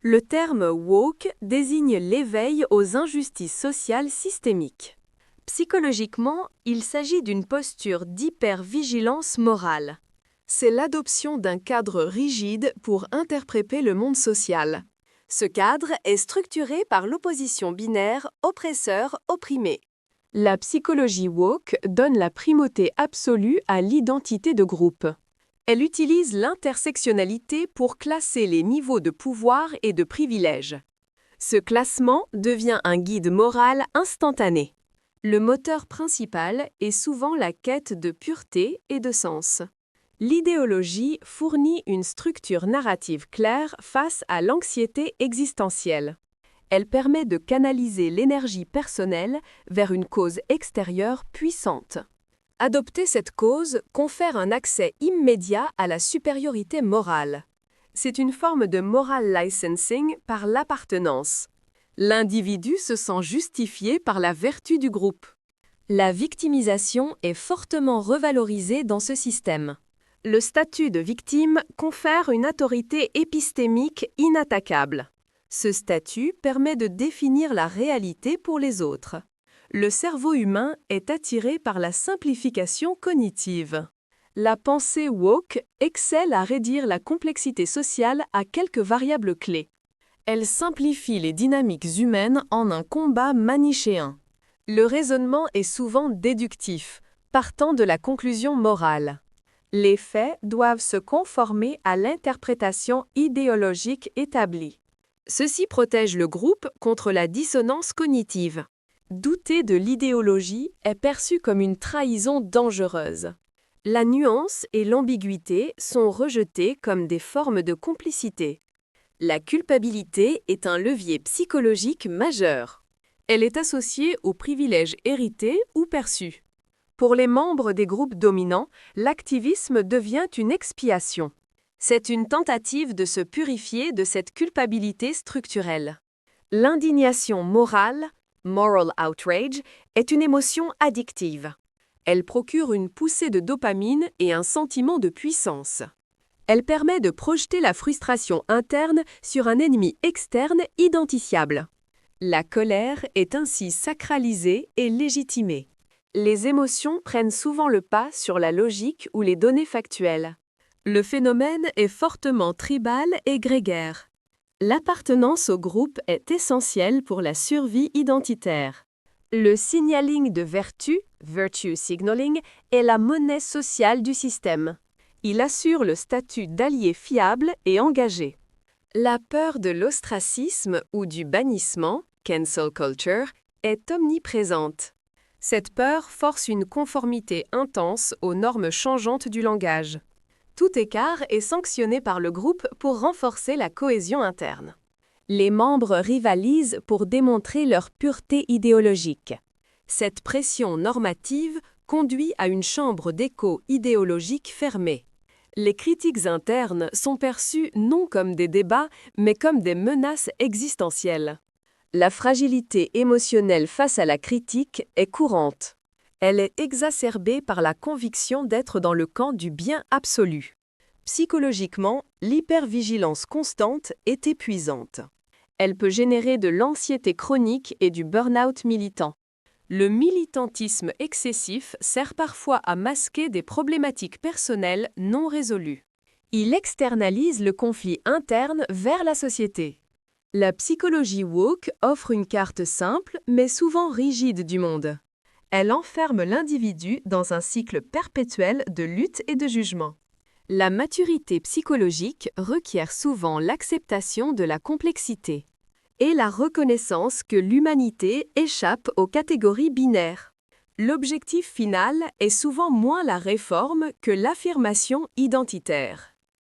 Le terme woke désigne l'éveil aux injustices sociales systémiques. Psychologiquement, il s'agit d'une posture d'hypervigilance morale. C'est l'adoption d'un cadre rigide pour interpréter le monde social. Ce cadre est structuré par l'opposition binaire oppresseur-opprimé. La psychologie woke donne la primauté absolue à l'identité de groupe. Elle utilise l'intersectionnalité pour classer les niveaux de pouvoir et de privilèges. Ce classement devient un guide moral instantané. Le moteur principal est souvent la quête de pureté et de sens. L'idéologie fournit une structure narrative claire face à l'anxiété existentielle. Elle permet de canaliser l'énergie personnelle vers une cause extérieure puissante. Adopter cette cause confère un accès immédiat à la supériorité morale. C'est une forme de moral licensing par l'appartenance. L'individu se sent justifié par la vertu du groupe. La victimisation est fortement revalorisée dans ce système. Le statut de victime confère une autorité épistémique inattaquable. Ce statut permet de définir la réalité pour les autres. Le cerveau humain est attiré par la simplification cognitive. La pensée woke excelle à réduire la complexité sociale à quelques variables clés. Elle simplifie les dynamiques humaines en un combat manichéen. Le raisonnement est souvent déductif, partant de la conclusion morale. Les faits doivent se conformer à l'interprétation idéologique établie. Ceci protège le groupe contre la dissonance cognitive. Douter de l'idéologie est perçu comme une trahison dangereuse. La nuance et l'ambiguïté sont rejetées comme des formes de complicité. La culpabilité est un levier psychologique majeur. Elle est associée aux privilèges hérités ou perçus. Pour les membres des groupes dominants, l'activisme devient une expiation. C'est une tentative de se purifier de cette culpabilité structurelle. L'indignation morale, moral outrage, est une émotion addictive. Elle procure une poussée de dopamine et un sentiment de puissance. Elle permet de projeter la frustration interne sur un ennemi externe identifiable. La colère est ainsi sacralisée et légitimée. Les émotions prennent souvent le pas sur la logique ou les données factuelles. Le phénomène est fortement tribal et grégaire. L'appartenance au groupe est essentielle pour la survie identitaire. Le signaling de vertu, virtue signaling, est la monnaie sociale du système. Il assure le statut d'allié fiable et engagé. La peur de l'ostracisme ou du bannissement, cancel culture, est omniprésente. Cette peur force une conformité intense aux normes changeantes du langage. Tout écart est sanctionné par le groupe pour renforcer la cohésion interne. Les membres rivalisent pour démontrer leur pureté idéologique. Cette pression normative conduit à une chambre d'écho idéologique fermée. Les critiques internes sont perçues non comme des débats, mais comme des menaces existentielles. La fragilité émotionnelle face à la critique est courante. Elle est exacerbée par la conviction d'être dans le camp du bien absolu. Psychologiquement, l'hypervigilance constante est épuisante. Elle peut générer de l'anxiété chronique et du burn-out militant. Le militantisme excessif sert parfois à masquer des problématiques personnelles non résolues. Il externalise le conflit interne vers la société. La psychologie woke offre une carte simple mais souvent rigide du monde. Elle enferme l'individu dans un cycle perpétuel de lutte et de jugement. La maturité psychologique requiert souvent l'acceptation de la complexité et la reconnaissance que l'humanité échappe aux catégories binaires. L'objectif final est souvent moins la réforme que l'affirmation identitaire.